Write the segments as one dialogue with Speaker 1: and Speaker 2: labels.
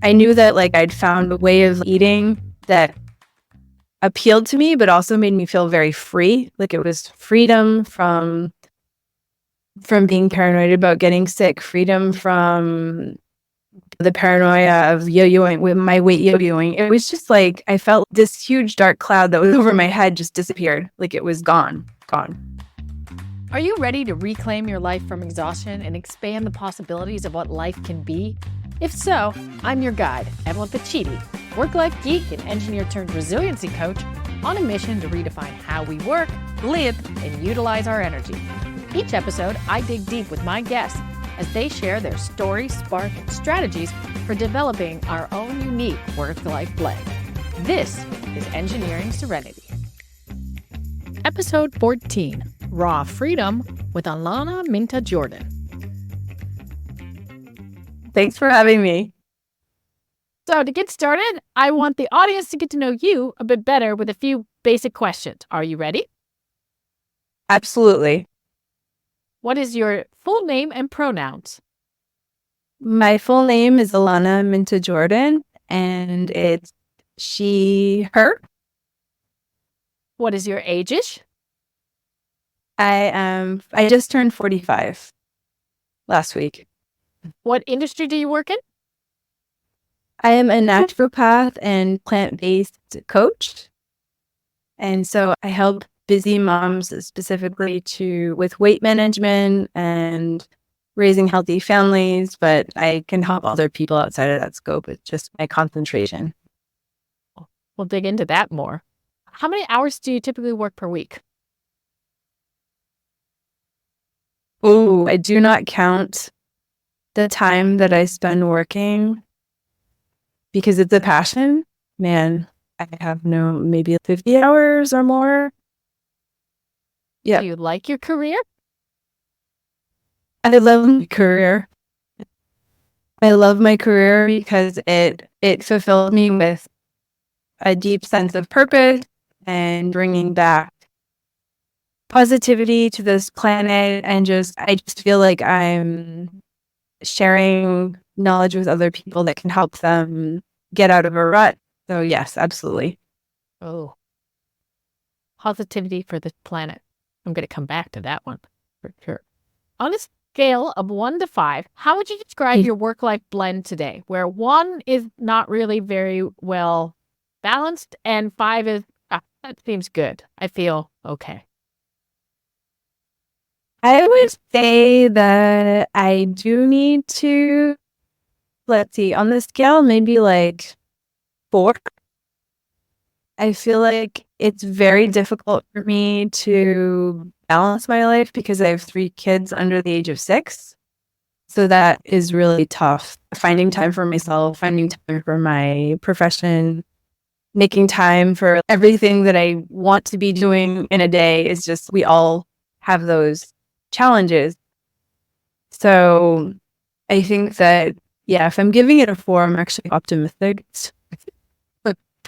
Speaker 1: I knew that like I'd found a way of eating that appealed to me, but also made me feel very free. Like it was freedom from being paranoid about getting sick, freedom from the paranoia of yo-yoing with my weight yo-yoing. It was just like I felt this huge dark cloud that was over my head just disappeared. Like it was gone.
Speaker 2: Are you ready to reclaim your life from exhaustion and expand the possibilities of what life can be? If so, I'm your guide, Evelyn.Energy, work-life geek and engineer-turned-resiliency coach on a mission to redefine how we work, live, and utilize our energy. Each episode, I dig deep with my guests as they share their story, spark, and strategies for developing our own unique work-life blend. This is Engineering Serenity. Episode 14, Raw Freedom with Alanna Minta Jordan.
Speaker 1: Thanks for having me.
Speaker 2: So to get started, I want the audience to get to know you a bit better with a few basic questions. Are you ready?
Speaker 1: Absolutely.
Speaker 2: What is your full name and pronouns?
Speaker 1: My full name is Alanna Minta Jordan, and it's she, her.
Speaker 2: What is your age-ish?
Speaker 1: I just turned 45 last week.
Speaker 2: What industry do you work in?
Speaker 1: I am a naturopath and plant-based coach. And so I help busy moms specifically with weight management and raising healthy families, but I can help other people outside of that scope. It's just my concentration.
Speaker 2: We'll dig into that more. How many hours do you typically work per week?
Speaker 1: Oh, I do not count the time that I spend working because it's a passion. Man, I have maybe 50 hours or more. Yeah.
Speaker 2: Do you like your career?
Speaker 1: I love my career. I love my career because it fulfilled me with a deep sense of purpose and bringing back positivity to this planet. And I just feel like I'm sharing knowledge with other people that can help them get out of a rut. So yes, absolutely.
Speaker 2: Oh, positivity for the planet. I'm going to come back to that one for sure. On a scale of 1 to 5, how would you describe your work-life blend today, where 1 is not really very well balanced and 5 is, that seems good. I feel okay.
Speaker 1: I would say that I do need to, let's see, on the scale, maybe like 4. I feel like it's very difficult for me to balance my life because I have 3 kids under the age of 6. So that is really tough. Finding time for myself, finding time for my profession, making time for everything that I want to be doing in a day is just, we all have those challenges. So I think that, yeah, if I'm giving it a 4, I'm actually optimistic.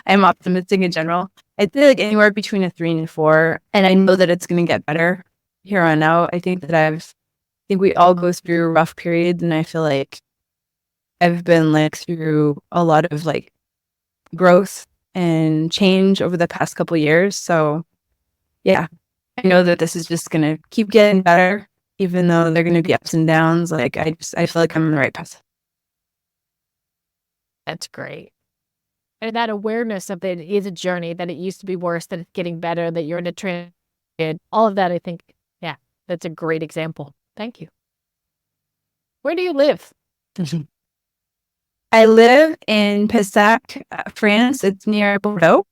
Speaker 1: I'm optimistic in general. I'd say like anywhere between a 3 and a 4. And I know that it's going to get better here on out. I think we all go through rough periods. And I feel like I've been like through a lot of like growth and change over the past couple of years. So yeah, I know that this is just going to keep getting better, even though they're going to be ups and downs. Like I feel like I'm on the right path.
Speaker 2: That's great. And that awareness of it is a journey, that it used to be worse, that it's getting better, that you're in a trend, all of that, I think, yeah, that's a great example. Thank you. Where do you live?
Speaker 1: I live in Pessac, France. It's near Bordeaux.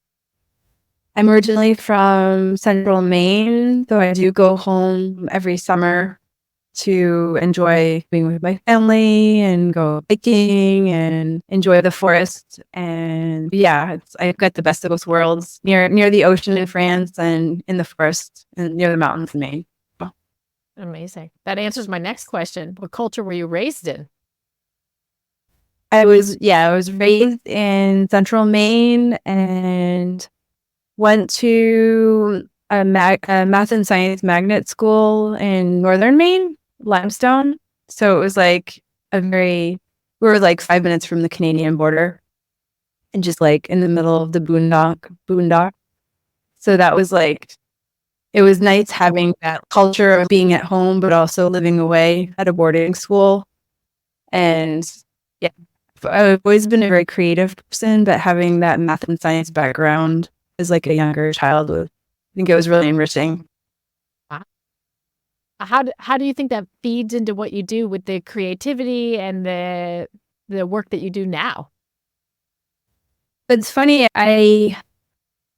Speaker 1: I'm originally from central Maine, so I do go home every summer to enjoy being with my family and go hiking and enjoy the forest. And yeah, I've got the best of both worlds, near the ocean in France and in the forest and near the mountains in Maine.
Speaker 2: Amazing. That answers my next question. What culture were you raised in?
Speaker 1: I was raised in central Maine and went to a math and science magnet school in northern Maine, Limestone. So it was like a very We were like 5 minutes from the Canadian border and just like in the middle of the boondock. So that was like, it was nice having that culture of being at home, but also living away at a boarding school. And yeah, I've always been a very creative person, but having that math and science background as like a younger child, I think it was really enriching.
Speaker 2: How do you think that feeds into what you do with the creativity and the work that you do now?
Speaker 1: It's funny,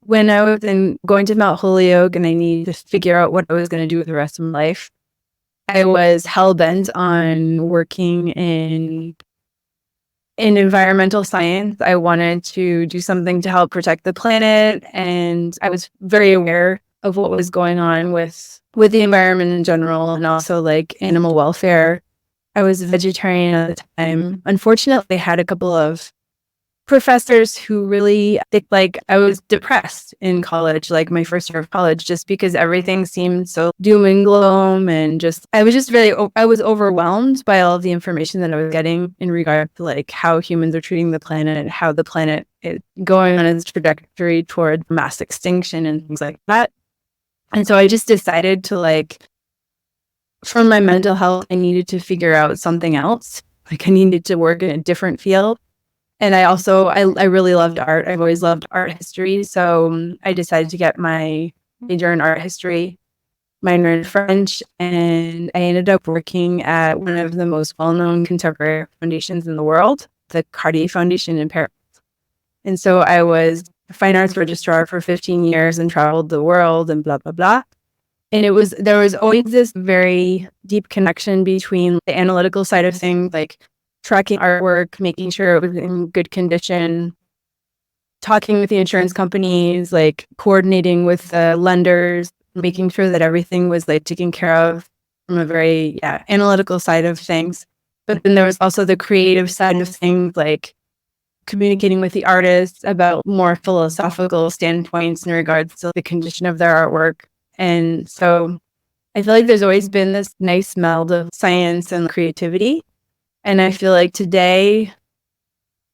Speaker 1: when I was going to Mount Holyoke and I needed to figure out what I was going to do with the rest of my life, I was hell-bent on working in environmental science. I wanted to do something to help protect the planet, and I was very aware of what was going on with the environment in general and also like animal welfare. I was a vegetarian at the time. Unfortunately, I had a couple of professors who really think like I was depressed in college, like my first year of college, just because everything seemed so doom and gloom. And just, I was overwhelmed by all of the information that I was getting in regard to like how humans are treating the planet and how the planet is going on its trajectory toward mass extinction and things like that. And so I just decided to like, for my mental health, I needed to figure out something else. Like I needed to work in a different field. And I really loved art. I've always loved art history. So I decided to get my major in art history, minor in French, and I ended up working at one of the most well-known contemporary foundations in the world, the Cartier Foundation in Paris. And so I was a fine arts registrar for 15 years and traveled the world and blah, blah, blah. And there was always this very deep connection between the analytical side of things, like tracking artwork, making sure it was in good condition, talking with the insurance companies, like coordinating with the lenders, making sure that everything was like taken care of from a very analytical side of things. But then there was also the creative side of things, like communicating with the artists about more philosophical standpoints in regards to the condition of their artwork. And so I feel like there's always been this nice meld of science and creativity. And I feel like today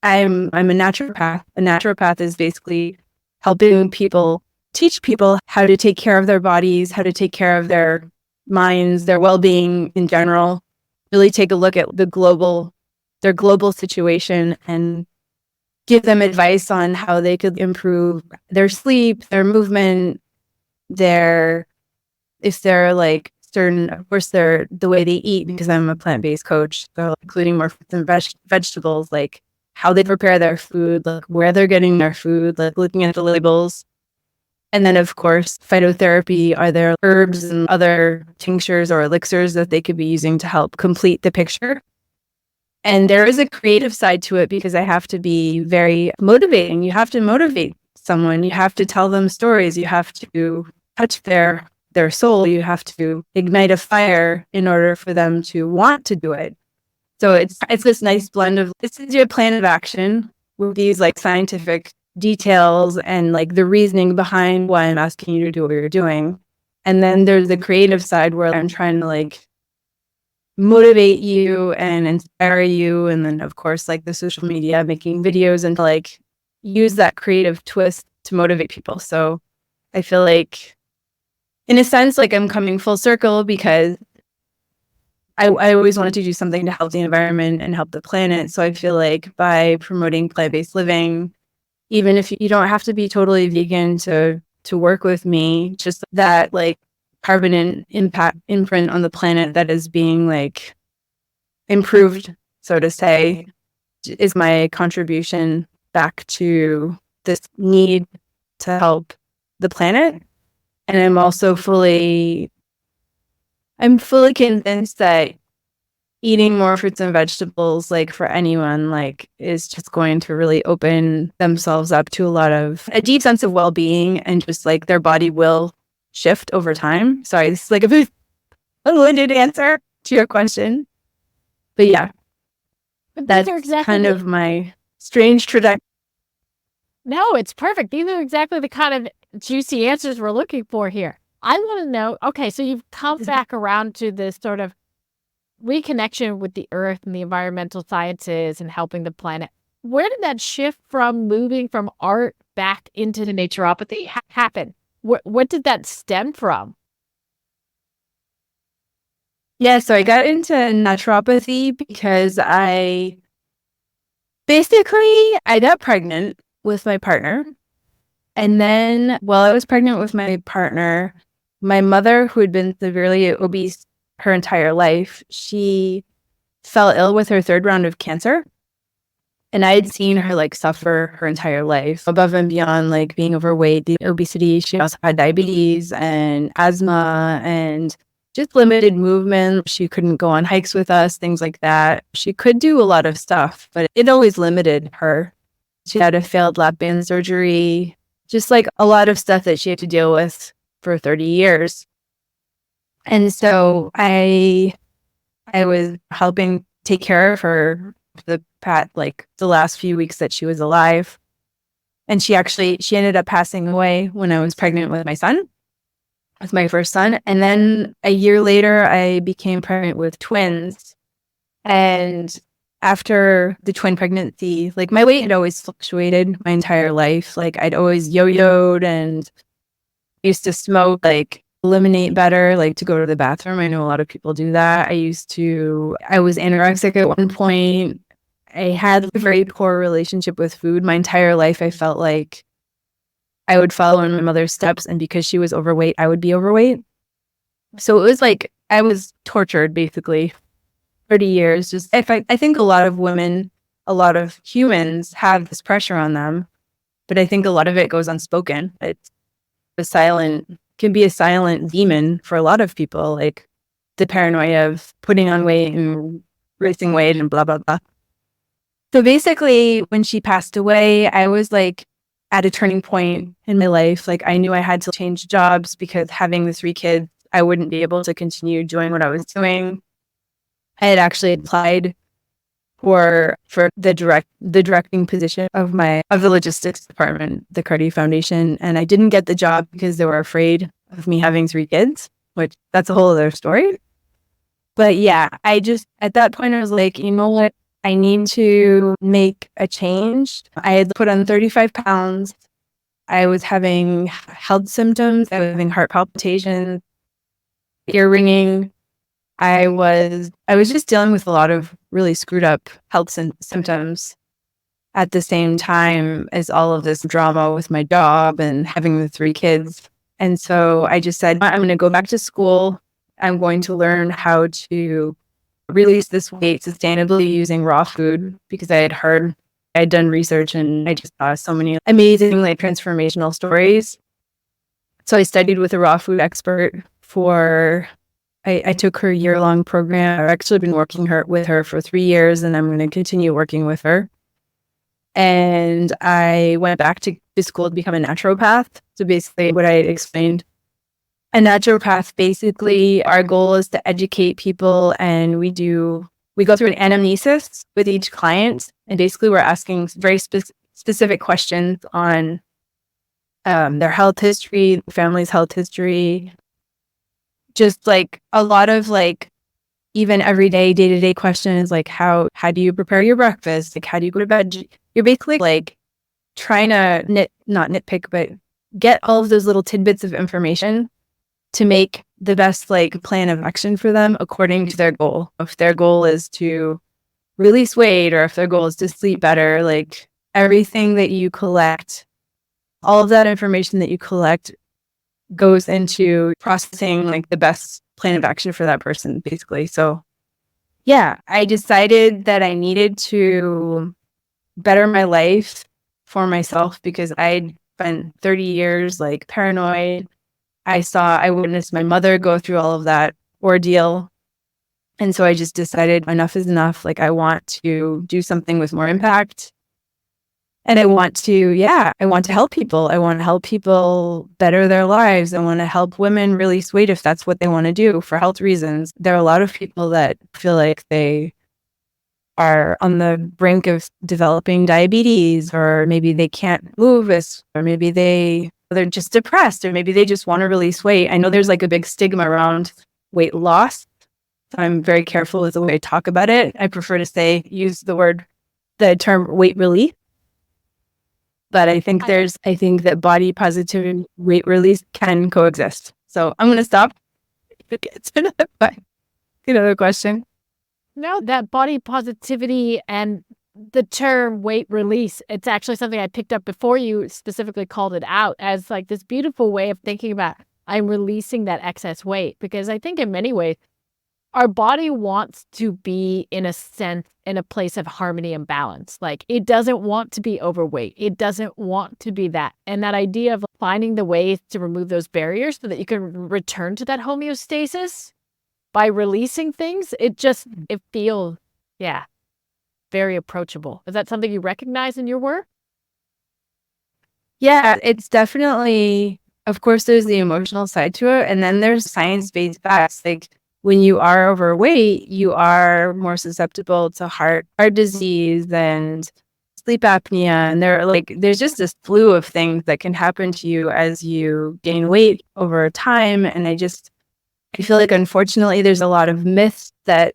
Speaker 1: I'm a naturopath. A naturopath is basically helping people, teach people how to take care of their bodies, how to take care of their minds, their well-being in general, really take a look at their global situation and give them advice on how they could improve their sleep, their movement, if they're like certain, of course, the way they eat, because I'm a plant-based coach, so including more fruits and vegetables, like how they prepare their food, like where they're getting their food, like looking at the labels. And then, of course, phytotherapy. Are there herbs and other tinctures or elixirs that they could be using to help complete the picture? And there is a creative side to it because I have to be very motivating. You have to motivate someone. You have to tell them stories. You have to touch their soul. You have to ignite a fire in order for them to want to do it. So it's this nice blend of, this is your plan of action with these like scientific details and like the reasoning behind why I'm asking you to do what you're doing. And then there's the creative side where I'm trying to like motivate you and inspire you. And then of course, like the social media, making videos and like use that creative twist to motivate people. So I feel like in a sense, like I'm coming full circle because I always wanted to do something to help the environment and help the planet. So I feel like by promoting plant-based living, even if you don't have to be totally vegan to work with me, just that like carbon impact imprint on the planet that is being like improved, so to say, is my contribution back to this need to help the planet. And I'm fully convinced that eating more fruits and vegetables, like for anyone, like is just going to really open themselves up to a deep sense of well-being, and just like their body will shift over time. Sorry, this is like a long-winded answer to your question. But yeah, that's kind of my strange trajectory.
Speaker 2: No, it's perfect. These are exactly the kind of juicy answers we're looking for here. I want to know, okay, so you've come back around to this sort of reconnection with the earth and the environmental sciences and helping the planet, where did that shift from moving from art back into the naturopathy happen? What did that stem from?
Speaker 1: Yeah, so I got into naturopathy because I got pregnant with my partner. And then while I was pregnant with my partner, my mother, who had been severely obese her entire life, she fell ill with her third round of cancer. And I had seen her like suffer her entire life above and beyond like being overweight, the obesity. She also had diabetes and asthma and just limited movement. She couldn't go on hikes with us, things like that. She could do a lot of stuff, but it always limited her. She had a failed lap band surgery, just like a lot of stuff that she had to deal with for 30 years. And so I was helping take care of her the last few weeks that she was alive. And she ended up passing away when I was pregnant with my son, with my first son. And then a year later, I became pregnant with twins. And after the twin pregnancy, like my weight had always fluctuated my entire life. Like I'd always yo-yoed and used to smoke, like eliminate better, like to go to the bathroom. I know a lot of people do that. I was anorexic at one point. I had a very poor relationship with food. My entire life, I felt like I would follow in my mother's steps. And because she was overweight, I would be overweight. So it was like I was tortured basically 30 years. I think a lot of women, a lot of humans have this pressure on them, but I think a lot of it goes unspoken. Can be a silent demon for a lot of people, like the paranoia of putting on weight and losing weight and blah, blah, blah. So basically, when she passed away, I was like at a turning point in my life. Like I knew I had to change jobs because having the 3 kids, I wouldn't be able to continue doing what I was doing. I had actually applied for the directing position of the logistics department, the Cardi Foundation, and I didn't get the job because they were afraid of me having 3 kids, which that's a whole other story. But yeah, at that point I was like, you know what? I need to make a change. I had put on 35 pounds. I was having health symptoms. I was having heart palpitations, ear ringing. I was just dealing with a lot of really screwed up health symptoms at the same time as all of this drama with my job and having the 3 kids. And so I just said, I'm going to go back to school. I'm going to learn how to release this weight sustainably using raw food, because I had done research and I just saw so many amazing, like transformational stories. So I studied with a raw food expert I took her year-long program. I've actually been working with her for 3 years, and I'm going to continue working with her. And I went back to school to become a naturopath. So basically what I explained, a naturopath, basically our goal is to educate people, and we go through an anamnesis with each client. And basically we're asking very specific questions on their health history, family's health history, just like a lot of like even everyday day-to-day questions, like how do you prepare your breakfast? Like how do you go to bed? You're basically like trying to not nitpick, but get all of those little tidbits of information to make the best like plan of action for them according to their goal. If their goal is to release weight, or if their goal is to sleep better, like everything that you collect, all of that information that you collect goes into processing like the best plan of action for that person, basically. So yeah, I decided that I needed to better my life for myself, because I'd spent 30 years like paranoid. I witnessed my mother go through all of that ordeal. And so I just decided enough is enough. Like I want to do something with more impact. And I want to help people. I want to help people better their lives. I want to help women release weight if that's what they want to do for health reasons. There are a lot of people that feel like they are on the brink of developing diabetes, or maybe they can't move, or maybe they're just depressed, or maybe they just want to release weight. I know there's like a big stigma around weight loss, So I'm very careful with the way I talk about it. I prefer to use the term weight relief. But I think that body positivity and weight release can coexist. So I'm going to stop. It's another question.
Speaker 2: No, that body positivity and the term weight release, it's actually something I picked up before you specifically called it out as like this beautiful way of thinking about I'm releasing that excess weight. Because I think in many ways, our body wants to be, in a sense, in a place of harmony and balance. Like it doesn't want to be overweight. It doesn't want to be that. And that idea of finding the ways to remove those barriers so that you can return to that homeostasis by releasing things, it feels, very approachable. Is that something you recognize in your work?
Speaker 1: Yeah, it's definitely, of course, there's the emotional side to it. And then there's science-based facts. Like when you are overweight, you are more susceptible to heart disease and sleep apnea. And there's just this slew of things that can happen to you as you gain weight over time. And I feel like, unfortunately, there's a lot of myths that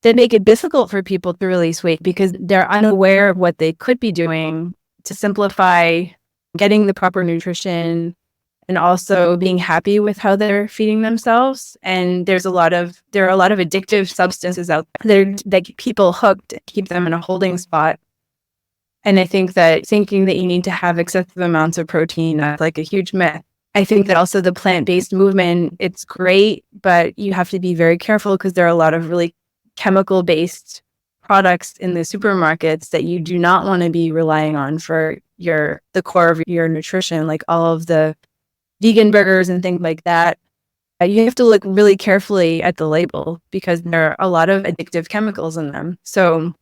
Speaker 1: make it difficult for people to release weight because they're unaware of what they could be doing to simplify getting the proper nutrition and also being happy with how they're feeding themselves. And there are a lot of addictive substances out there that keep people hooked, keep them in a holding spot. And I think that thinking that you need to have excessive amounts of protein is like a huge myth. I think that also the plant-based movement, it's great, but you have to be very careful because there are a lot of really chemical-based products in the supermarkets that you do not want to be relying on for the core of your nutrition, like all of the vegan burgers and things like that. You have to look really carefully at the label because there are a lot of addictive chemicals in them. So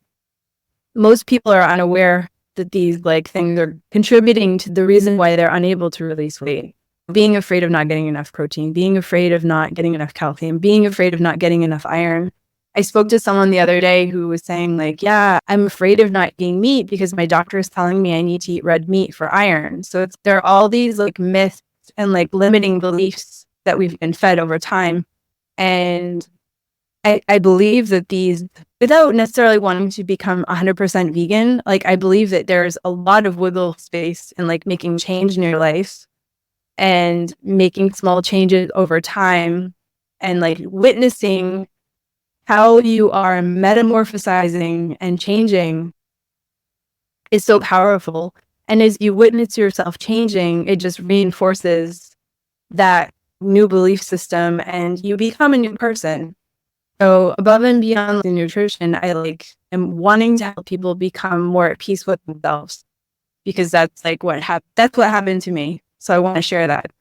Speaker 1: most people are unaware that these things are contributing to the reason why they're unable to release weight. Being afraid of not getting enough protein, being afraid of not getting enough calcium, being afraid of not getting enough iron. I spoke to someone the other day who was saying I'm afraid of not eating meat because my doctor is telling me I need to eat red meat for iron. So there are all these myths and limiting beliefs that we've been fed over time. And I believe that these, without necessarily wanting to become 100% vegan, I believe that there's a lot of wiggle space in making change in your life and making small changes over time and witnessing how you are metamorphosizing and changing is so powerful. And as you witness yourself changing, it just reinforces that new belief system and you become a new person. So above and beyond the nutrition, I am wanting to help people become more at peace with themselves because that's what happened to me. So I want to share that.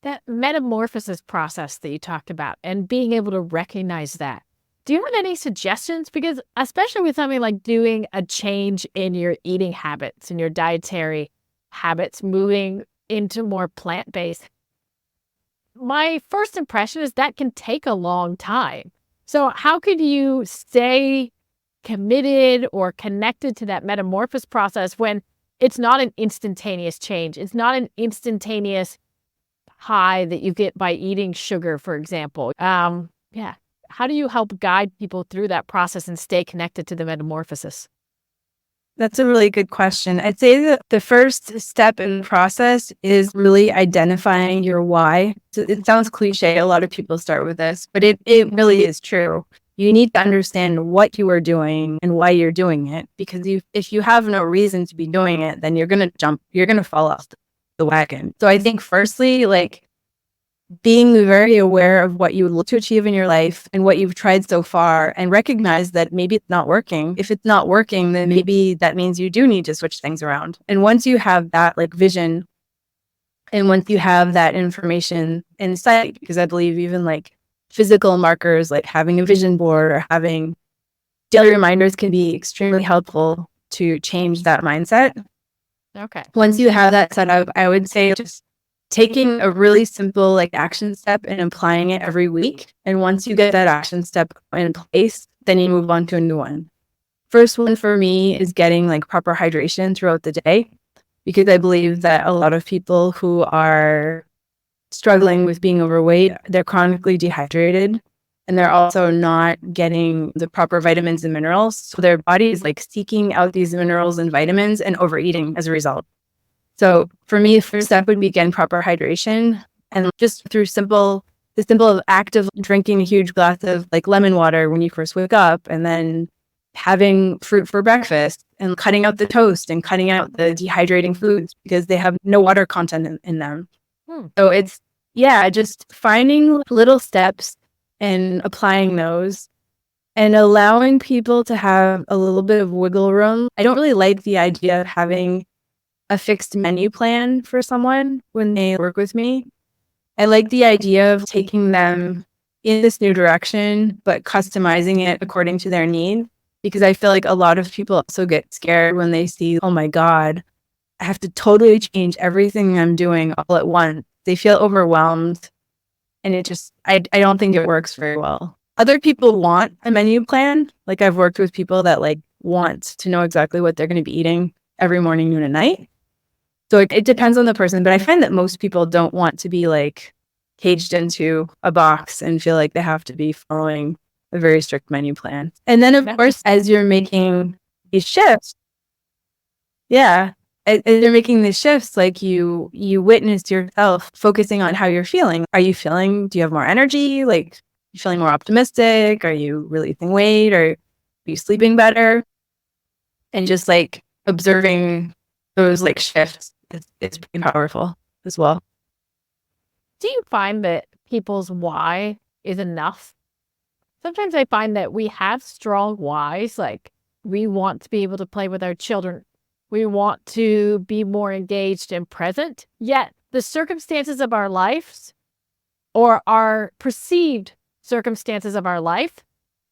Speaker 2: That metamorphosis process that you talked about and being able to recognize that. Do you have any suggestions? Because especially with something like doing a change in your eating habits and your dietary habits, moving into more plant-based, my first impression is that can take a long time. So how could you stay committed or connected to that metamorphosis process when it's not an instantaneous change? It's not an instantaneous high that you get by eating sugar, for example. How do you help guide people through that process and stay connected to the metamorphosis?
Speaker 1: That's a really good question. I'd say that the first step in the process is really identifying your why. So it sounds cliche. A lot of people start with this, but it really is true. You need to understand what you are doing and why you're doing it, because if you have no reason to be doing it, then you're going to fall off the wagon. So I think firstly, being very aware of what you would look to achieve in your life and what you've tried so far and recognize that maybe it's not working. If it's not working, then maybe that means you do need to switch things around. And once you have that vision and once you have that information in sight, because I believe even physical markers like having a vision board or having daily reminders can be extremely helpful to change that mindset.
Speaker 2: Okay.
Speaker 1: Once you have that set up, I would say just taking a really simple action step and applying it every week. And once you get that action step in place, then you move on to a new one. First one for me is getting proper hydration throughout the day, because I believe that a lot of people who are struggling with being overweight, they're chronically dehydrated. and they're also not getting the proper vitamins and minerals. So their body is like seeking out these minerals and vitamins and overeating as a result. So for me, the first step would be getting proper hydration, and just through the simple act of drinking a huge glass of like lemon water when you first wake up, and then having fruit for breakfast, and cutting out the toast and cutting out the dehydrating foods because they have no water content in them. So it's, just finding little steps and applying those and allowing people to have a little bit of wiggle room. I don't really like the idea of having a fixed menu plan for someone when they work with me. I like the idea of taking them in this new direction, but customizing it according to their need, because I feel like a lot of people also get scared when they see, oh my God, I have to totally change everything I'm doing all at once. They feel overwhelmed, and I don't think it works very well. Other people want a menu plan. Like, I've worked with people that like want to know exactly what they're going to be eating every morning, noon, and night. So it depends on the person, but I find that most people don't want to be like caged into a box and feel like they have to be following a very strict menu plan. And then, of course, as you're making these shifts, as you're making these shifts, like you witness yourself focusing on how you're feeling. Do you have more energy? Like, you feeling more optimistic? Are you releasing weight? Or are you sleeping better? And just like observing those like shifts is pretty powerful as well.
Speaker 2: Do you find that people's why is enough? Sometimes I find that we have strong whys, like we want to be able to play with our children. We want to be more engaged and present, yet the circumstances of our lives, or our perceived circumstances of our life,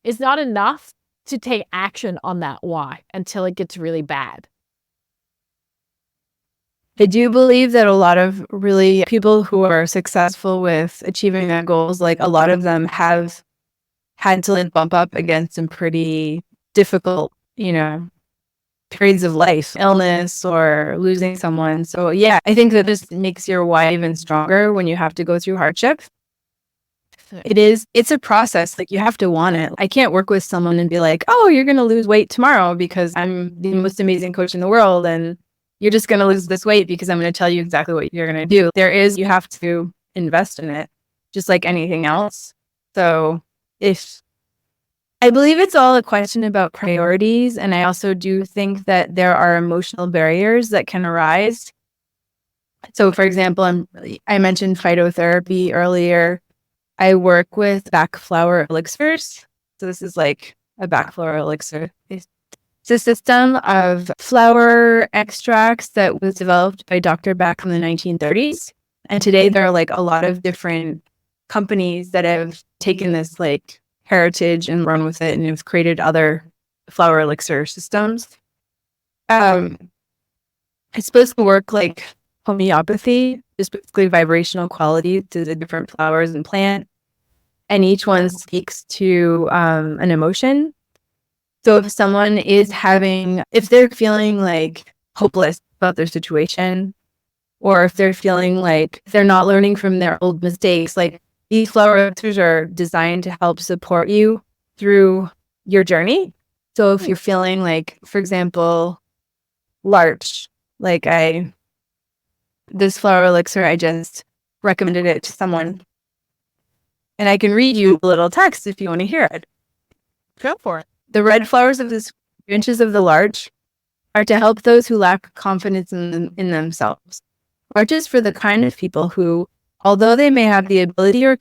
Speaker 2: is not enough to take action on that why until it gets really bad.
Speaker 1: I do believe that a lot of really people who are successful with achieving their goals, like a lot of them have had to like bump up against some pretty difficult, periods of life, illness or losing someone. So yeah, I think that this makes your why even stronger when you have to go through hardship. It's a process. Like, you have to want it. I can't work with someone and be like, oh, you're going to lose weight tomorrow because I'm the most amazing coach in the world, and you're just going to lose this weight because I'm going to tell you exactly what you're going to do. You have to invest in it, just like anything else. So I believe it's all a question about priorities. And I also do think that there are emotional barriers that can arise. So for example, I mentioned phytotherapy earlier. I work with Bach flower elixirs. So this is like a Bach flower elixir. It's a system of flower extracts that was developed by Dr. Bach in the 1930s. And today there are like a lot of different companies that have taken this like heritage and run with it and have created other flower elixir systems. It's supposed to work like homeopathy, just basically vibrational qualities to the different flowers and plants. And each one speaks to an emotion. So if someone if they're feeling like hopeless about their situation, or if they're feeling like they're not learning from their old mistakes, like, these flower elixirs are designed to help support you through your journey. So if you're feeling like, for example, larch, like this flower elixir, I just recommended it to someone. And I can read you a little text if you want to hear it.
Speaker 2: Go for it.
Speaker 1: The red flowers of the branches of the larch are to help those who lack confidence in themselves. Larch is for the kind of people who, although they may have the ability or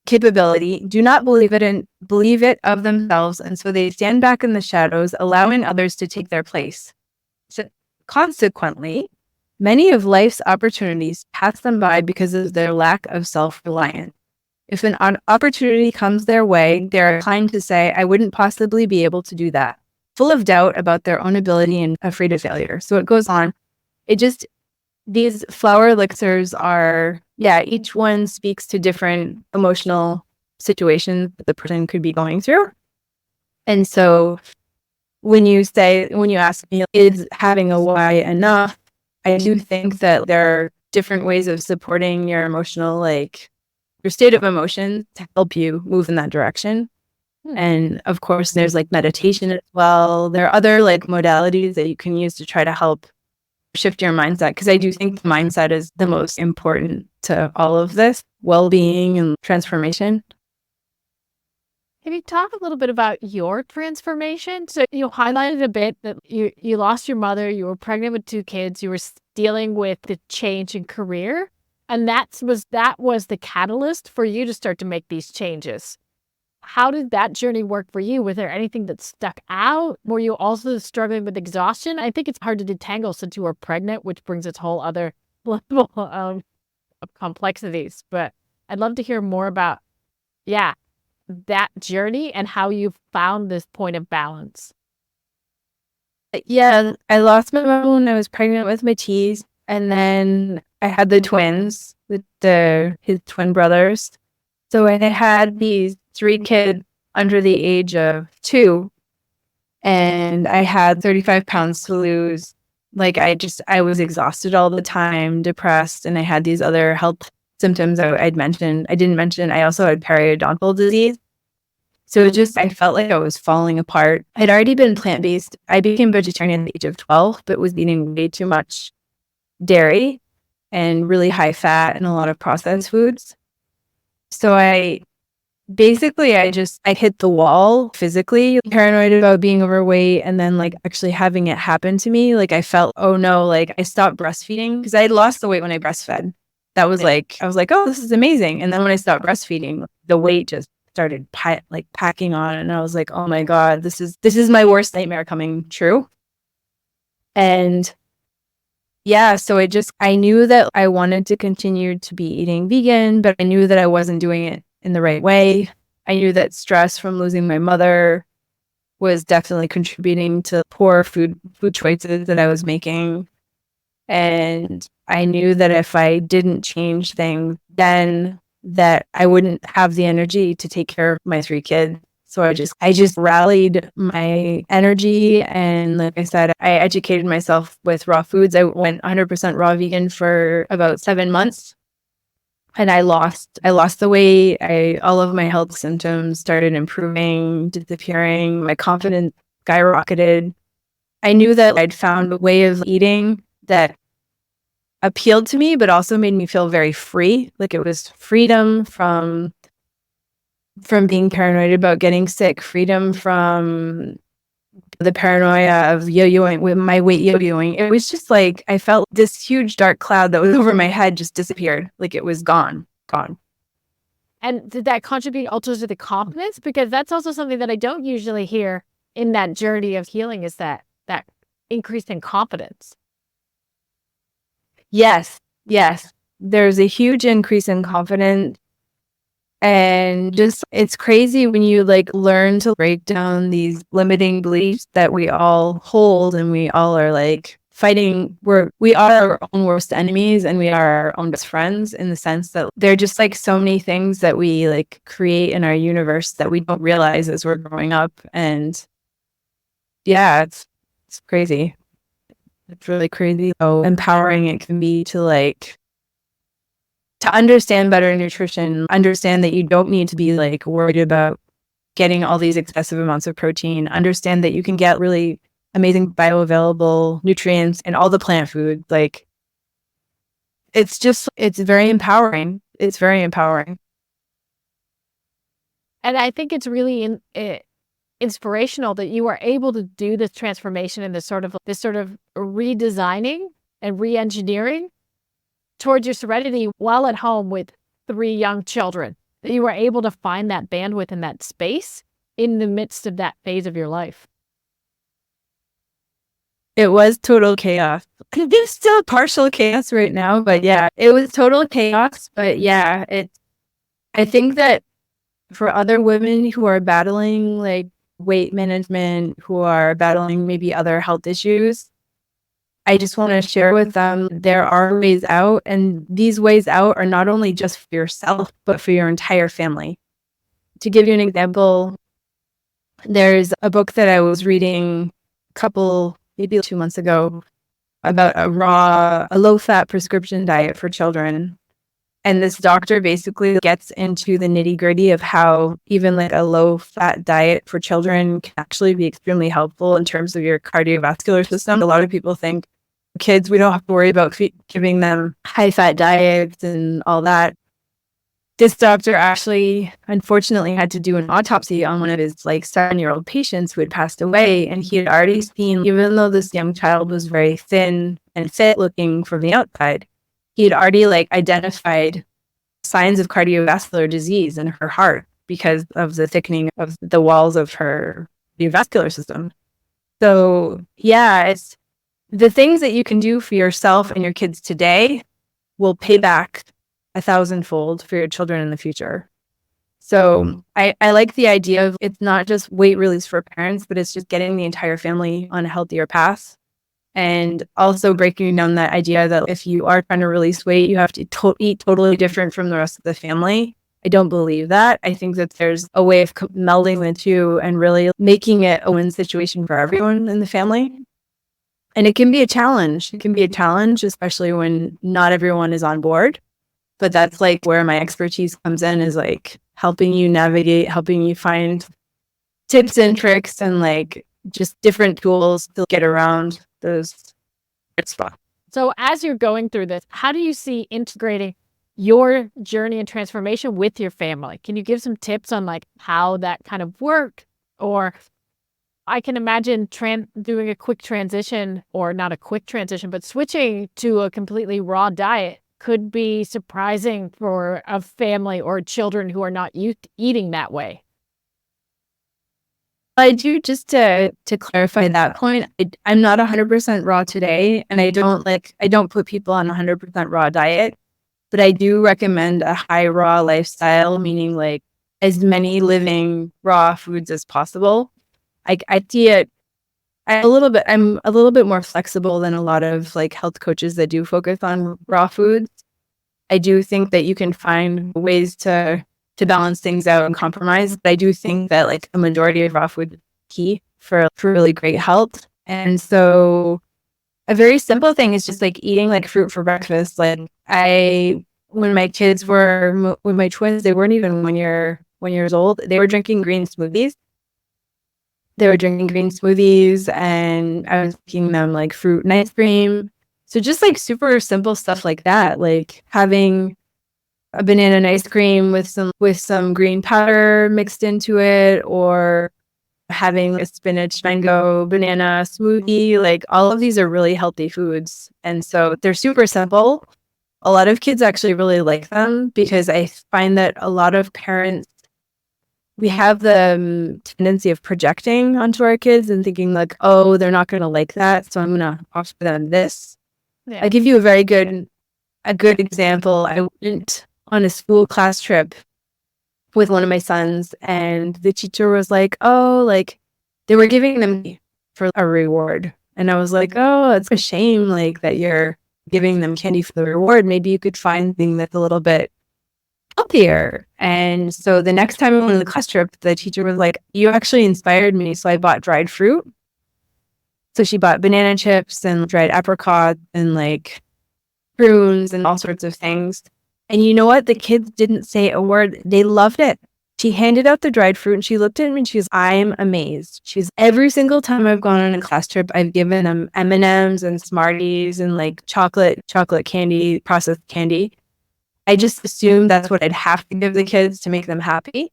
Speaker 1: capability, do not believe it of themselves, and so they stand back in the shadows, allowing others to take their place. So, consequently, many of life's opportunities pass them by because of their lack of self-reliance. If an opportunity comes their way, they're inclined to say, I wouldn't possibly be able to do that, full of doubt about their own ability and afraid of failure. So it goes on. These flower elixirs are, each one speaks to different emotional situations that the person could be going through. And so when you ask me, is having a why enough? I do think that there are different ways of supporting your emotional your state of emotion to help you move in that direction. And of course, there's like meditation as well. There are other like modalities that you can use to try to help shift your mindset. Because I do think the mindset is the most important to all of this well-being and transformation.
Speaker 2: Can you talk a little bit about your transformation? So you highlighted a bit that you lost your mother, you were pregnant with 2 kids, you were dealing with the change in career, and that was the catalyst for you to start to make these changes. How did that journey work for you? Was there anything that stuck out? Were you also struggling with exhaustion? I think it's hard to detangle since you were pregnant, which brings its whole other level of complexities. But I'd love to hear more about, that journey and how you found this point of balance.
Speaker 1: Yeah, I lost my mom when I was pregnant with my T's, and then I had the twins, his twin brothers. So I had these 3 kids under the age of 2, and I had 35 pounds to lose. Like I was exhausted all the time, depressed, and I had these other health symptoms I didn't mention. I also had periodontal disease. So I felt like I was falling apart. I'd already been plant-based. I became vegetarian at the age of 12, but was eating way too much dairy and really high fat and a lot of processed foods. So I hit the wall physically, paranoid about being overweight, and then like actually having it happen to me. Like I felt, oh no, like I stopped breastfeeding because I had lost the weight when I breastfed. That was like, I was like, oh, this is amazing. And then when I stopped breastfeeding, the weight just started packing on, and I was like, oh my God, this is my worst nightmare coming true. And yeah, so I knew that I wanted to continue to be eating vegan, but I knew that I wasn't doing it in the right way. I knew that stress from losing my mother was definitely contributing to poor food choices that I was making. And I knew that if I didn't change things, then that I wouldn't have the energy to take care of my 3 kids. So I just rallied my energy, and like I said, I educated myself with raw foods. I went 100% raw vegan for about 7 months, and I lost the weight. All of my health symptoms started improving, disappearing. My confidence skyrocketed. I knew that I'd found a way of eating that appealed to me, but also made me feel very free. Like it was freedom from being paranoid about getting sick, freedom from the paranoia of yo-yoing, with my weight yo-yoing. It was just like I felt this huge dark cloud that was over my head just disappeared. Like it was gone.
Speaker 2: And did that contribute also to the confidence? Because that's also something that I don't usually hear in that journey of healing, is that increase in confidence.
Speaker 1: Yes. There's a huge increase in confidence. And just, it's crazy when you like learn to break down these limiting beliefs that we all hold, and we all are like fighting. We are our own worst enemies, and we are our own best friends, in the sense that they're just like so many things that we like create in our universe that we don't realize as we're growing up. And yeah, it's crazy. It's really crazy how empowering it can be to understand better nutrition, understand that you don't need to be like worried about getting all these excessive amounts of protein, understand that you can get really amazing bioavailable nutrients in all the plant foods. Like it's very empowering. It's very empowering.
Speaker 2: And I think it's really inspirational that you are able to do this transformation and this sort of redesigning and re-engineering towards your serenity while at home with 3 young children, that you were able to find that bandwidth and that space in the midst of that phase of your life.
Speaker 1: It was total chaos. There's still partial chaos right now, but yeah, it was total chaos. But yeah, I think that for other women who are battling like weight management, who are battling maybe other health issues, I just want to share with them there are ways out, and these ways out are not only just for yourself, but for your entire family. To give you an example, there's a book that I was reading maybe 2 months ago, about a low-fat prescription diet for children. And this doctor basically gets into the nitty gritty of how even like a low fat diet for children can actually be extremely helpful in terms of your cardiovascular system. A lot of people think kids, we don't have to worry about giving them high fat diets and all that. This doctor actually, unfortunately, had to do an autopsy on one of his like 7-year-old patients who had passed away. And he had already seen, even though this young child was very thin and fit looking from the outside, he had already like identified signs of cardiovascular disease in her heart because of the thickening of the walls of her vascular system. So yeah, it's the things that you can do for yourself and your kids today will pay back 1,000-fold for your children in the future. So I like the idea of it's not just weight release for parents, but it's just getting the entire family on a healthier path. And also breaking down that idea that if you are trying to release weight, you have to eat totally different from the rest of the family. I don't believe that. I think that there's a way of melding the two and really making it a win situation for everyone in the family. And it can be a challenge. It can be a challenge, especially when not everyone is on board. But that's like where my expertise comes in, is like helping you navigate, helping you find tips and tricks and like just different tools to get around those spots.
Speaker 2: So as you're going through this, how do you see integrating your journey and transformation with your family? Can you give some tips on like how that kind of worked? Or I can imagine doing a quick transition, or not a quick transition, but switching to a completely raw diet could be surprising for a family or children who are not used to eating that way.
Speaker 1: I do, just to clarify that point, I'm not 100% raw today, and I don't put people on a 100% raw diet, but I do recommend a high raw lifestyle, meaning like as many living raw foods as possible. I see it. I'm a little bit more flexible than a lot of like health coaches that do focus on raw foods. I do think that you can find ways to balance things out and compromise. But I do think that like a majority of raw food is key for really great health. And so a very simple thing is just like eating like fruit for breakfast. Like when my twins, they weren't even 1 years old, they were drinking green smoothies. And I was making them like fruit and ice cream. So just like super simple stuff like that, like having a banana and ice cream with some green powder mixed into it, or having a spinach, mango, banana smoothie. Like all of these are really healthy foods. And so they're super simple. A lot of kids actually really like them because I find that a lot of parents, we have the tendency of projecting onto our kids and thinking like, oh, they're not going to like that, so I'm going to offer them this. Yeah. I'll give you a good example. I went on a school class trip with one of my sons, and the teacher was like, oh, like they were giving them for a reward. And I was like, oh, it's a shame like that you're giving them candy for the reward. Maybe you could find something that's a little bit healthier. And so the next time I went on the class trip, the teacher was like, you actually inspired me. So I bought dried fruit. So she bought banana chips and dried apricots and like prunes and all sorts of things. And you know what? The kids didn't say a word. They loved it. She handed out the dried fruit and she looked at me and she was, I'm amazed. She's every single time I've gone on a class trip, I've given them M&Ms and Smarties and like chocolate candy, processed candy. I just assumed that's what I'd have to give the kids to make them happy.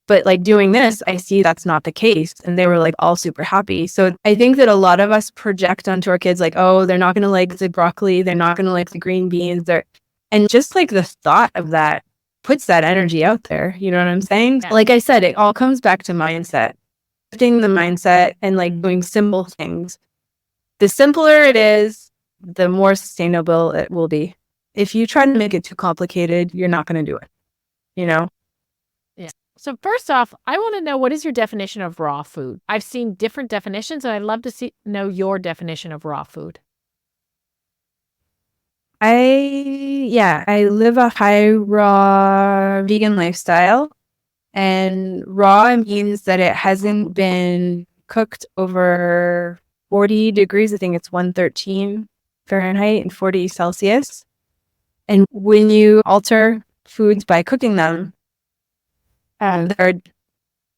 Speaker 1: But like doing this, I see that's not the case. And they were like all super happy. So I think that a lot of us project onto our kids like, oh, they're not going to like the broccoli. They're not going to like the green beans. And just like the thought of that puts that energy out there. You know what I'm saying? Yeah. Like I said, it all comes back to mindset. Shifting the mindset and like doing simple things. The simpler it is, the more sustainable it will be. If you try to make it too complicated, you're not going to do it, you know?
Speaker 2: Yeah. So first off, I want to know, what is your definition of raw food? I've seen different definitions, and I'd love to know your definition of raw food.
Speaker 1: I live a high raw vegan lifestyle, and raw means that it hasn't been cooked over 40 degrees. I think it's 113 Fahrenheit and 40 Celsius. And when you alter foods by cooking them, there are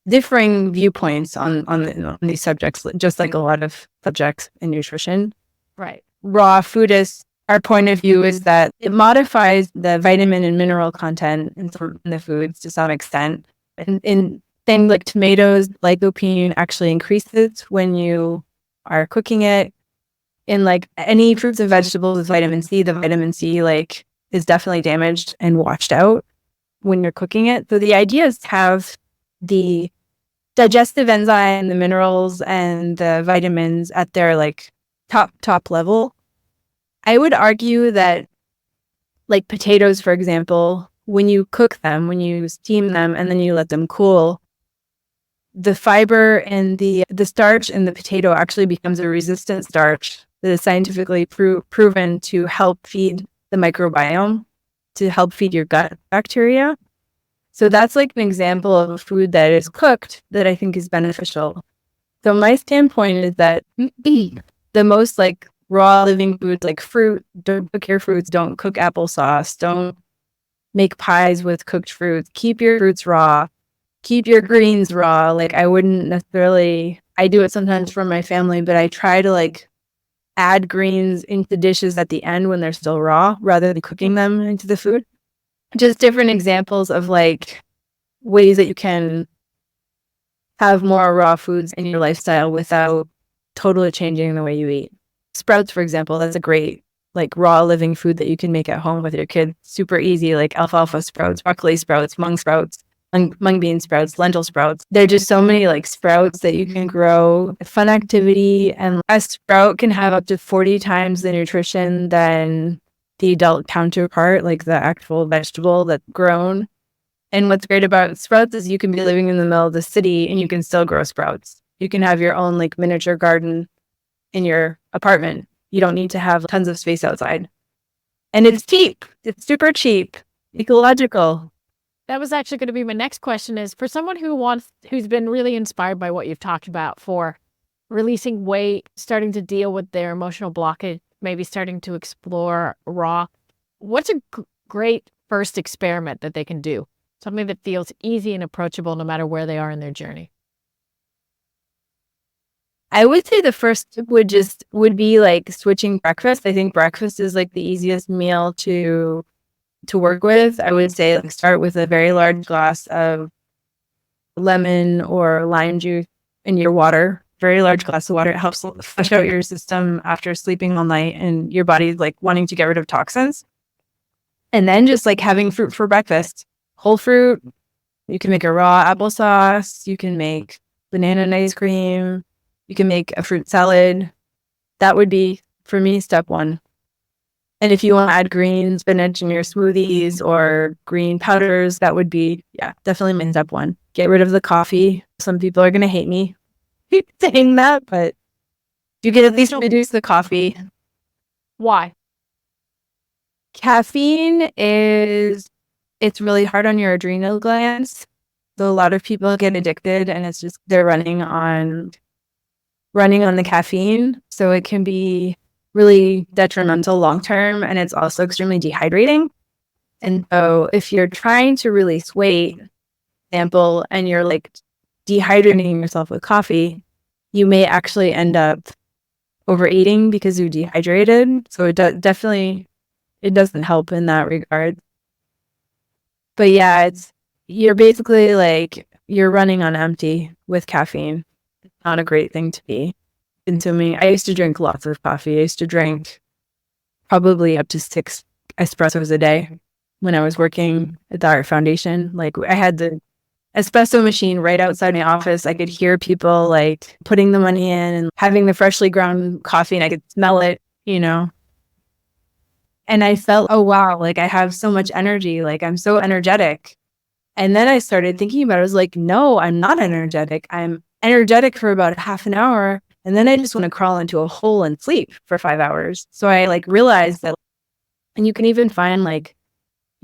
Speaker 1: differing viewpoints on these subjects, just like a lot of subjects in nutrition.
Speaker 2: Right.
Speaker 1: Raw food is, our point of view is that it modifies the vitamin and mineral content in the foods to some extent. And in things like tomatoes, lycopene actually increases when you are cooking it. In like any fruits and vegetables with vitamin C, the vitamin C like is definitely damaged and washed out when you're cooking it. So the idea is to have the digestive enzyme, the minerals, and the vitamins at their like top level. I would argue that like potatoes, for example, when you cook them, when you steam them and then you let them cool, the fiber and the starch in the potato actually becomes a resistant starch that is scientifically proven to help feed the microbiome, to help feed your gut bacteria. So that's like an example of a food that is cooked that I think is beneficial. So my standpoint is that the most like raw living foods, like fruit, don't cook your fruits, don't cook applesauce, don't make pies with cooked fruits, keep your fruits raw, keep your greens raw. Like I wouldn't necessarily, I do it sometimes for my family, but I try to like add greens into dishes at the end when they're still raw rather than cooking them into the food. Just different examples of like ways that you can have more raw foods in your lifestyle without totally changing the way you eat. Sprouts, for example, that's a great like raw living food that you can make at home with your kids. Super easy, like alfalfa sprouts, broccoli sprouts, mung bean sprouts, lentil sprouts. There are just so many like sprouts that you can grow. Fun activity. And a sprout can have up to 40 times the nutrition than the adult counterpart, like the actual vegetable that's grown. And what's great about sprouts is you can be living in the middle of the city and you can still grow sprouts. You can have your own like miniature garden in your apartment. You don't need to have tons of space outside. And it's cheap. It's super cheap, ecological.
Speaker 2: That was actually going to be my next question is for someone who's been really inspired by what you've talked about for releasing weight, starting to deal with their emotional blockage, maybe starting to explore raw, what's a great first experiment that they can do? Something that feels easy and approachable no matter where they are in their journey.
Speaker 1: I would say the first would be like switching breakfast. I think breakfast is like the easiest meal to work with. I would say like start with a very large glass of lemon or lime juice in your water. Very large glass of water. It helps flush out your system after sleeping all night and your body's like wanting to get rid of toxins. And then just like having fruit for breakfast. Whole fruit. You can make a raw applesauce. You can make banana and ice cream. You can make a fruit salad. That would be, for me, step one. And if you want to add green spinach in your smoothies or green powders, that would be, definitely my step one. Get rid of the coffee. Some people are going to hate me saying that, but you can at least reduce the coffee.
Speaker 2: Why?
Speaker 1: Caffeine it's really hard on your adrenal glands. So a lot of people get addicted and it's just, they're running on the caffeine. So it can be really detrimental long-term, and it's also extremely dehydrating. And so if you're trying to release weight, example, and you're like dehydrating yourself with coffee, you may actually end up overeating because you're dehydrated. So it doesn't help in that regard. But yeah, you're basically like, you're running on empty with caffeine. It's not a great thing to be consuming. I used to drink lots of coffee. I used to drink probably up to 6 espressos a day when I was working at the Art Foundation. Like I had the espresso machine right outside my office. I could hear people like putting the money in and having the freshly ground coffee, and I could smell it, And I felt, oh, wow, like I have so much energy. Like I'm so energetic. And then I started thinking about it. I was like, no, I'm not energetic. I'm energetic for about half an hour. And then I just want to crawl into a hole and sleep for 5 hours. So I like realized that, and you can even find like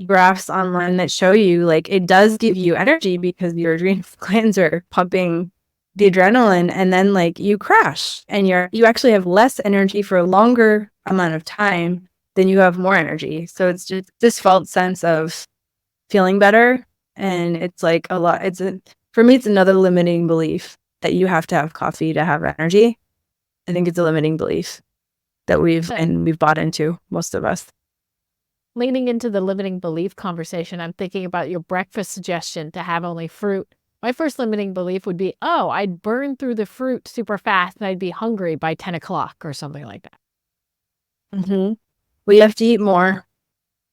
Speaker 1: graphs online that show you like it does give you energy because your adrenal glands are pumping the adrenaline, and then like you crash and you actually have less energy for a longer amount of time then you have more energy. So it's just this false sense of feeling better. And it's like a lot. For me, it's another limiting belief that you have to have coffee to have energy. I think it's a limiting belief that we've bought into, most of us.
Speaker 2: Leaning into the limiting belief conversation, I'm thinking about your breakfast suggestion to have only fruit. My first limiting belief would be, I'd burn through the fruit super fast and I'd be hungry by 10 o'clock or something like that.
Speaker 1: Mm-hmm. Well, you have to eat more.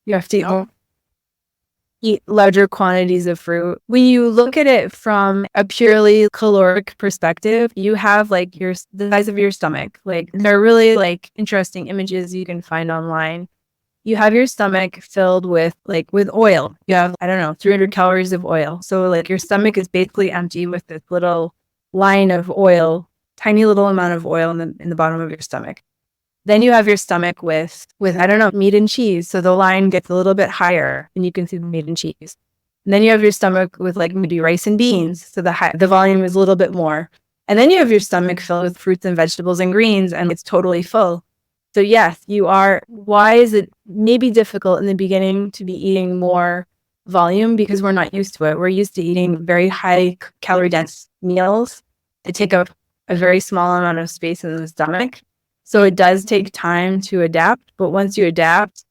Speaker 1: You have to eat larger quantities of fruit. When you look at it from a purely caloric perspective, you have like the size of your stomach. Like there are really like interesting images you can find online. You have your stomach filled with oil. You have, 300 calories of oil. So like your stomach is basically empty with this little line of oil, tiny little amount of oil in the bottom of your stomach. Then you have your stomach with meat and cheese. So the line gets a little bit higher and you can see the meat and cheese. And then you have your stomach with like maybe rice and beans. So the volume is a little bit more. And then you have your stomach filled with fruits and vegetables and greens and it's totally full. So yes, you are. Why is it maybe difficult in the beginning to be eating more volume? Because we're not used to it. We're used to eating very high calorie dense meals. They take up a very small amount of space in the stomach. So it does take time to adapt, but once you adapt,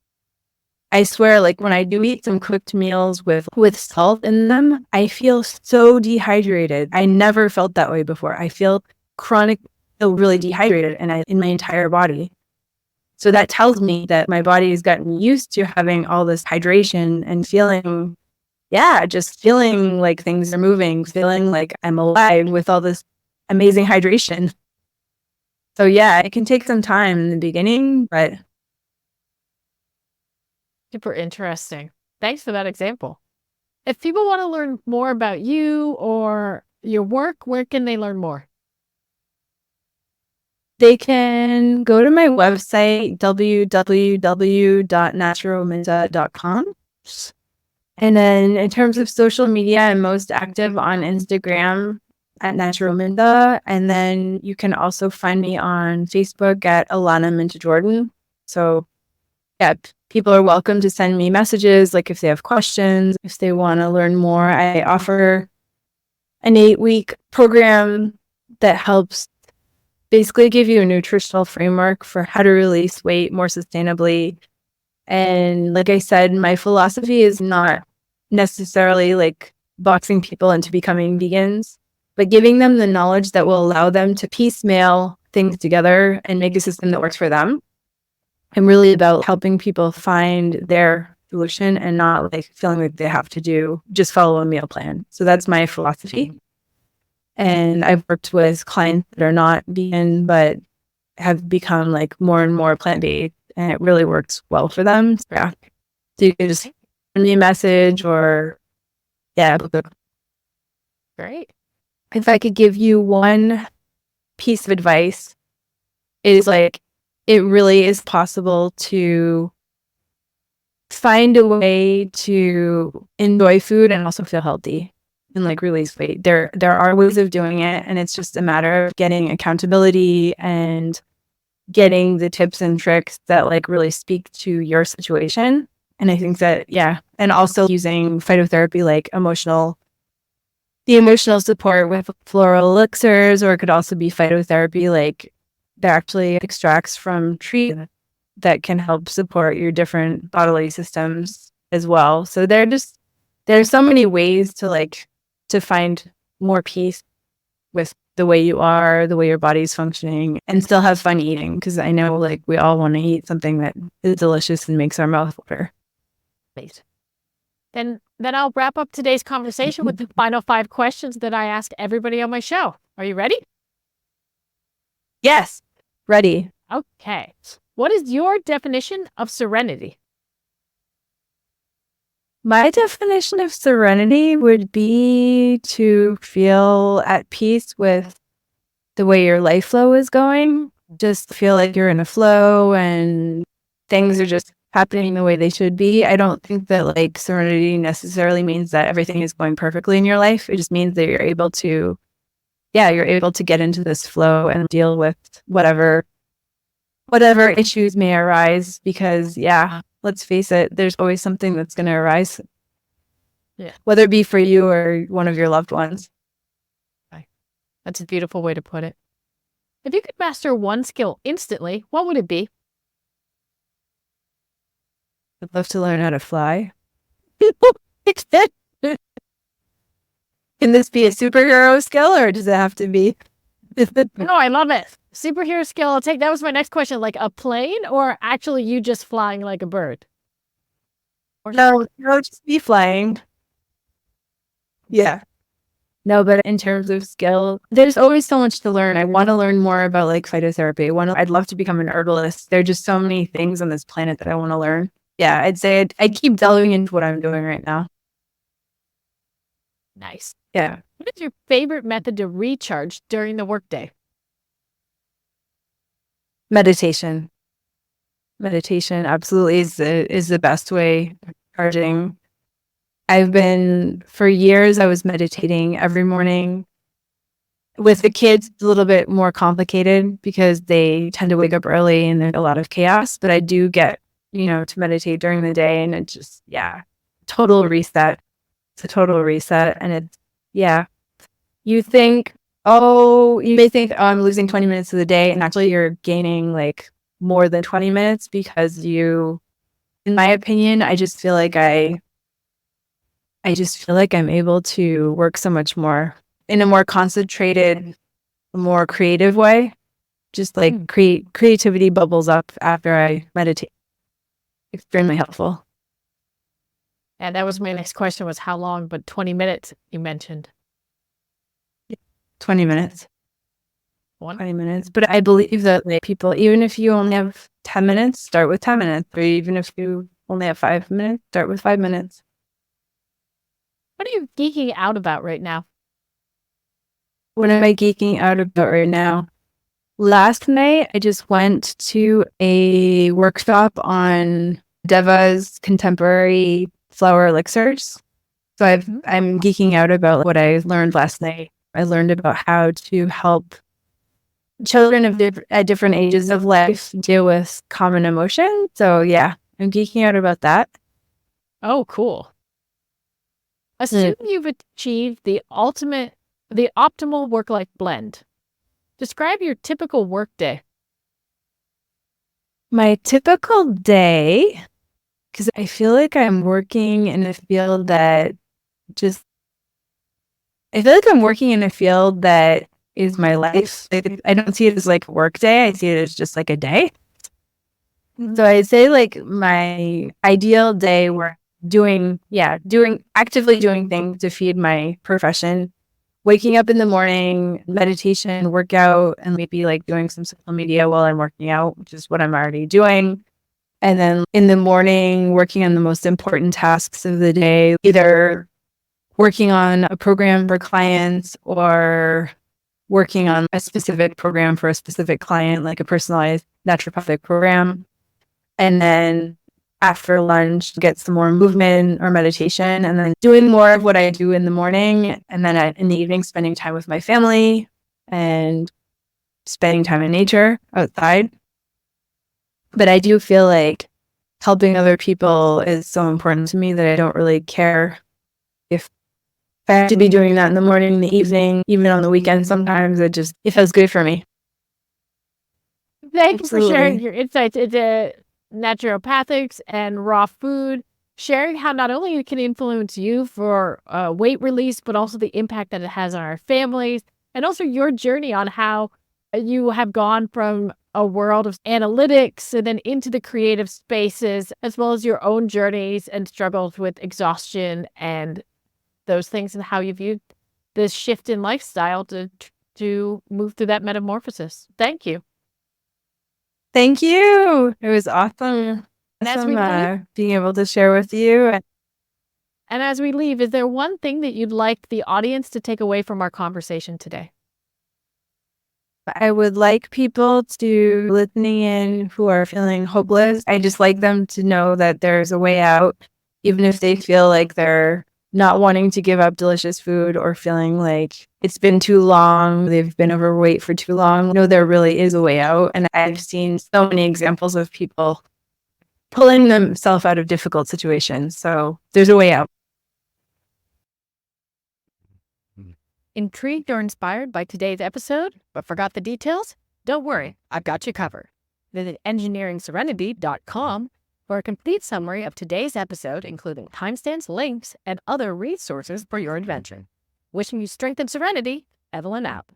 Speaker 1: I swear, like when I do eat some cooked meals with salt in them, I feel so dehydrated. I never felt that way before. I feel really dehydrated in my entire body. So that tells me that my body has gotten used to having all this hydration and feeling like things are moving, feeling like I'm alive with all this amazing hydration. So yeah, it can take some time in the beginning, but
Speaker 2: super interesting. Thanks for that example. If people want to learn more about you or your work, where can they learn more?
Speaker 1: They can go to my website, www.naturopathy.com. And then in terms of social media, I'm most active on Instagram at Natural Minta. And then you can also find me on Facebook at Alanna Minta Jordan. So yeah, people are welcome to send me messages, like if they have questions, if they want to learn more. I offer an 8-week program that helps basically give you a nutritional framework for how to release weight more sustainably. And like I said, my philosophy is not necessarily like boxing people into becoming vegans, but giving them the knowledge that will allow them to piecemeal things together and make a system that works for them. I'm really about helping people find their solution and not like feeling like they have to just follow a meal plan. So that's my philosophy. And I've worked with clients that are not vegan, but have become like more and more plant-based, and it really works well for them. So, yeah. So you can just send me a message or, yeah.
Speaker 2: Great.
Speaker 1: If I could give you one piece of advice, is like, it really is possible to find a way to enjoy food and also feel healthy and like release weight. There are ways of doing it, and it's just a matter of getting accountability and getting the tips and tricks that like really speak to your situation. And I think that, yeah, and also using phytotherapy, like the emotional support with floral elixirs, or it could also be phytotherapy, like they're actually extracts from trees that can help support your different bodily systems as well. So there's so many ways to find more peace with the way you are, the way your body's functioning, and still have fun eating. Because I know like we all want to eat something that is delicious and makes our mouth water.
Speaker 2: Then I'll wrap up today's conversation with the final 5 questions that I ask everybody on my show. Are you ready?
Speaker 1: Yes, ready.
Speaker 2: Okay. What is your definition of serenity?
Speaker 1: My definition of serenity would be to feel at peace with the way your life flow is going. Just feel like you're in a flow and things are just happening the way they should be. I don't think that like serenity necessarily means that everything is going perfectly in your life. It just means that you're able to get into this flow and deal with whatever whatever issues may arise, because let's face it, there's always something that's going to arise.
Speaker 2: Yeah.
Speaker 1: Whether it be for you or one of your loved ones.
Speaker 2: That's a beautiful way to put it. If you could master one skill instantly, what would it be?
Speaker 1: I'd love to learn how to fly. Can this be a superhero skill, or does it have to be?
Speaker 2: No, I love it. Superhero skill, I'll take. That was my next question. Like a plane, or actually you just flying like a bird?
Speaker 1: No, just be flying. Yeah. No, but in terms of skill, there's always so much to learn. I want to learn more about like phytotherapy. I'd love to become an herbalist. There are just so many things on this planet that I want to learn. Yeah, I'd say I'd keep delving into what I'm doing right now.
Speaker 2: Nice.
Speaker 1: Yeah.
Speaker 2: What is your favorite method to recharge during the workday?
Speaker 1: Meditation. Meditation absolutely is the best way of charging. For years, I was meditating every morning. With the kids, it's a little bit more complicated because they tend to wake up early and there's a lot of chaos, but I do get, to meditate during the day, and it just, total reset. It's a total reset. And it's, you may think, oh, I'm losing 20 minutes of the day, and actually you're gaining like more than 20 minutes because in my opinion, I just feel like I'm able to work so much more in a more concentrated, more creative way. Just like creativity bubbles up after I meditate. Extremely helpful.
Speaker 2: And that was my next question, was how long, but 20 minutes you mentioned.
Speaker 1: 20 minutes. 20 minutes. But I believe that like people, even if you only have 10 minutes, start with 10 minutes. Or even if you only have 5 minutes, start with 5 minutes.
Speaker 2: What are you geeking out about right now?
Speaker 1: What am I geeking out about right now? Last night, I just went to a workshop on Deva's contemporary flower elixirs. So I'm geeking out about what I learned last night. I learned about how to help children at different ages of life deal with common emotion. So I'm geeking out about that.
Speaker 2: Oh, cool. Assume you've achieved the optimal work-life blend. Describe your typical work day.
Speaker 1: My typical day, because I feel like I'm working in a field that is my life. I don't see it as like a work day. I see it as just like a day. So I'd say like my ideal day where actively doing things to feed my profession, waking up in the morning, meditation, workout, and maybe like doing some social media while I'm working out, which is what I'm already doing. And then in the morning, working on the most important tasks of the day, either working on a program for clients or working on a specific program for a specific client, like a personalized naturopathic program. And then after lunch, get some more movement or meditation, and then doing more of what I do in the morning. And then in the evening, spending time with my family and spending time in nature outside. But I do feel like helping other people is so important to me that I don't really care if I have to be doing that in the morning, in the evening, even on the weekend. Sometimes it feels good for me.
Speaker 2: Thank you for sharing your insights into naturopathics and raw food, sharing how not only it can influence you for weight release, but also the impact that it has on our families, and also your journey on how you have gone from a world of analytics and then into the creative spaces, as well as your own journeys and struggles with exhaustion and those things, and how you viewed this shift in lifestyle to move through that metamorphosis. Thank you.
Speaker 1: Thank you. It was awesome. Being able to share with you.
Speaker 2: And as we leave, is there one thing that you'd like the audience to take away from our conversation today?
Speaker 1: I would like people to listening in who are feeling hopeless. I just like them to know that there's a way out, even if they feel like they're not wanting to give up delicious food or feeling like it's been too long, they've been overweight for too long. No, there really is a way out. And I've seen so many examples of people pulling themselves out of difficult situations. So there's a way out.
Speaker 2: Intrigued or inspired by today's episode, but forgot the details? Don't worry, I've got you covered. Visit engineeringserenity.com for a complete summary of today's episode, including timestamps, links, and other resources for your adventure. Wishing you strength and serenity, Evelyn out.